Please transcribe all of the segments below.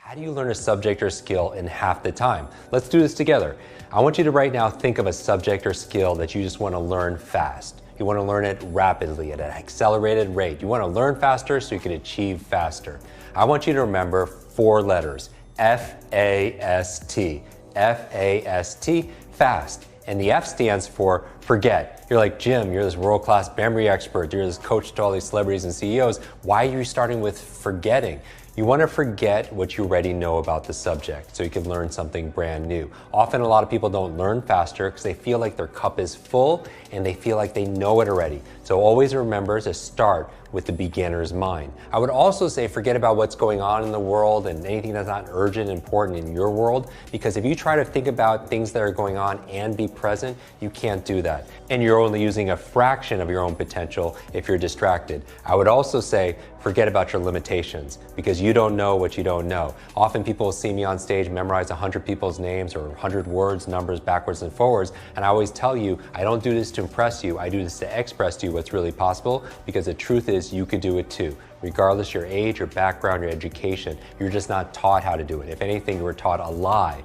How do you learn a subject or skill in half the time? Let's do this together. I want you to right now think of a subject or skill that you just want to learn fast. You want to learn it rapidly at an accelerated rate. You want to learn faster so you can achieve faster. I want you to remember 4 letters, F-A-S-T. F-A-S-T, fast. And the F stands for forget. You're like, Jim, you're this world-class memory expert. You're this coach to all these celebrities and CEOs. Why are you starting with forgetting? You want to forget what you already know about the subject so you can learn something brand new. Often a lot of people don't learn faster because they feel like their cup is full and they feel like they know it already. So always remember to start with the beginner's mind. I would also say forget about what's going on in the world and anything that's not urgent and important in your world, because if you try to think about things that are going on and be present, you can't do that. And you're only using a fraction of your own potential if you're distracted. I would also say forget about your limitations, because you don't know what you don't know. Often people will see me on stage memorize 100 people's names or 100 words, numbers backwards and forwards, and I always tell you, I don't do this to impress you, I do this to express to you what's really possible, because the truth is you could do it too. Regardless your age, your background, your education, you're just not taught how to do it. If anything, you were taught a lie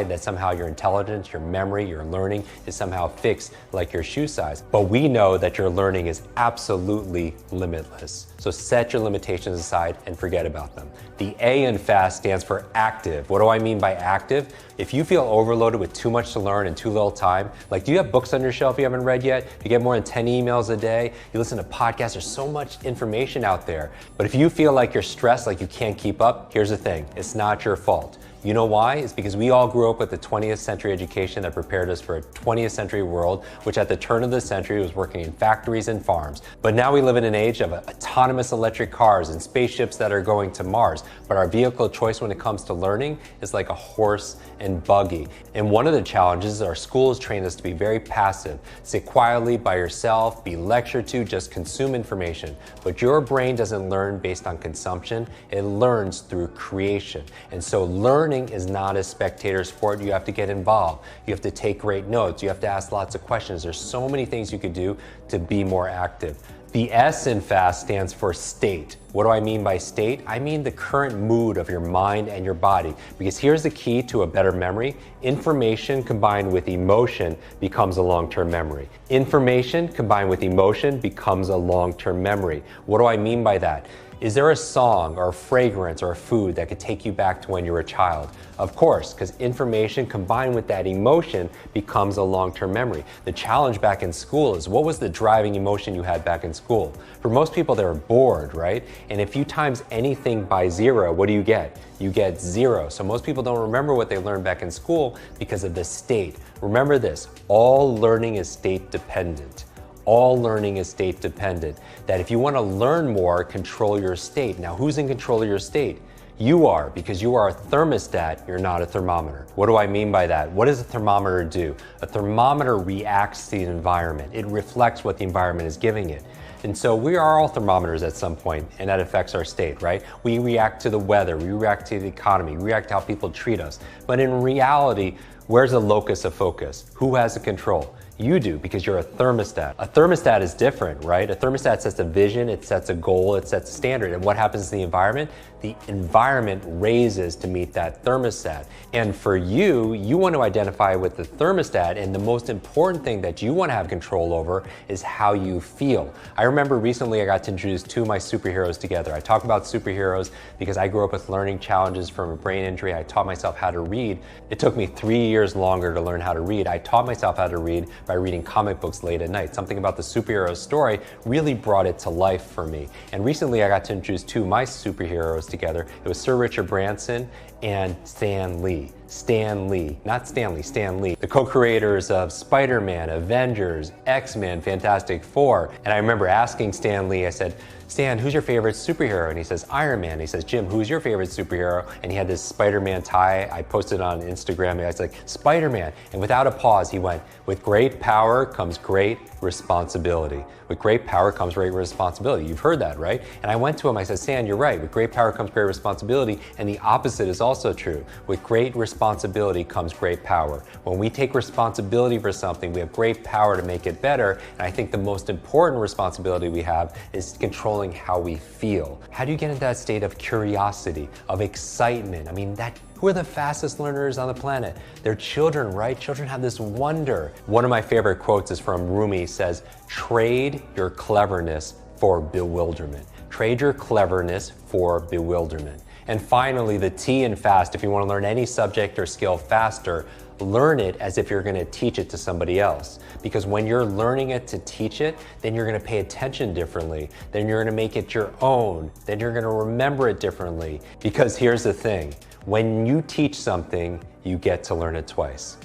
that somehow your intelligence, your memory, your learning is somehow fixed like your shoe size. But we know that your learning is absolutely limitless. So set your limitations aside and forget about them. The A in FAST stands for active. What do I mean by active? If you feel overloaded with too much to learn in too little time, like do you have books on your shelf you haven't read yet? You get more than 10 emails a day, you listen to podcasts, there's so much information out there. But if you feel like you're stressed, like you can't keep up, here's the thing, it's not your fault. You know why? It's because we all grew up with the 20th century education that prepared us for a 20th century world, which at the turn of the century was working in factories and farms. But now we live in an age of autonomous electric cars and spaceships that are going to Mars. But our vehicle of choice when it comes to learning is like a horse and buggy. And one of the challenges is our schools train us to be very passive. Sit quietly by yourself, be lectured to, just consume information. But your brain doesn't learn based on consumption, it learns through creation. And so learning is not a spectator sport. You have to get involved. You have to take great notes. You have to ask lots of questions. There's so many things you could do to be more active. The S in FAST stands for state. What do I mean by state? I mean the current mood of your mind and your body. Because here's the key to a better memory. Information combined with emotion becomes a long-term memory. Information combined with emotion becomes a long-term memory. What do I mean by that? Is there a song or a fragrance or a food that could take you back to when you were a child? Of course, because information combined with that emotion becomes a long-term memory. The challenge back in school is, what was the driving emotion you had back in school? For most people, they were bored, right? And if you times anything by 0, what do you get? You get 0. So most people don't remember what they learned back in school because of the state. Remember this, all learning is state dependent. All learning is state dependent. That if you want to learn more, control your state. Now, who's in control of your state? You are, because you are a thermostat, you're not a thermometer. What do I mean by that? What does a thermometer do? A thermometer reacts to the environment. It reflects what the environment is giving it. And so we are all thermometers at some point, and that affects our state, right? We react to the weather, we react to the economy, we react to how people treat us. But in reality, where's the locus of focus? Who has the control? You do, because you're a thermostat. A thermostat is different, right? A thermostat sets a vision, it sets a goal, it sets a standard. And what happens to the environment? The environment raises to meet that thermostat. And for you, you want to identify with the thermostat, and the most important thing that you want to have control over is how you feel. I remember recently I got to introduce 2 of my superheroes together. I talk about superheroes because I grew up with learning challenges from a brain injury. I taught myself how to read. It took me 3 years longer to learn how to read. I taught myself how to read by reading comic books late at night. Something about the superhero story really brought it to life for me. And recently I got to introduce 2 of my superheroes together. It was Sir Richard Branson and Stan Lee. Stan Lee, not Stanley, Stan Lee, the co-creators of Spider-Man, Avengers, X-Men, Fantastic Four. And I remember asking Stan Lee, I said, Stan, who's your favorite superhero? And he says, Iron Man. And he says, Jim, who's your favorite superhero? And he had this Spider-Man tie. I posted on Instagram, and I was like, Spider-Man. And without a pause, he went, with great power comes great responsibility. With great power comes great responsibility. You've heard that, right? And I went to him, I said, Stan, you're right. With great power comes great responsibility. And the opposite is also true. With great responsibility comes great power. When we take responsibility for something, we have great power to make it better. And I think the most important responsibility we have is controlling controlling how we feel. How do you get into that state of curiosity, of excitement? I mean, who are the fastest learners on the planet? They're children, right? Children have this wonder. One of my favorite quotes is from Rumi. Says, trade your cleverness for bewilderment. Trade your cleverness for bewilderment. And finally, the T in fast, if you want to learn any subject or skill faster, learn it as if you're going to teach it to somebody else. Because when you're learning it to teach it, then you're going to pay attention differently. Then you're going to make it your own. Then you're going to remember it differently. Because here's the thing, when you teach something, you get to learn it twice.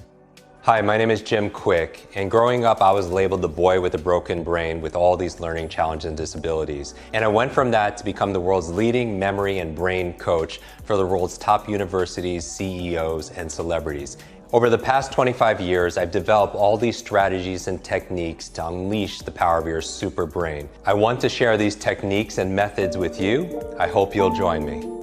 Hi, my name is Jim Quick, and growing up I was labeled the boy with a broken brain with all these learning challenges and disabilities. And I went from that to become the world's leading memory and brain coach for the world's top universities, CEOs, and celebrities. Over the past 25 years, I've developed all these strategies and techniques to unleash the power of your super brain. I want to share these techniques and methods with you. I hope you'll join me.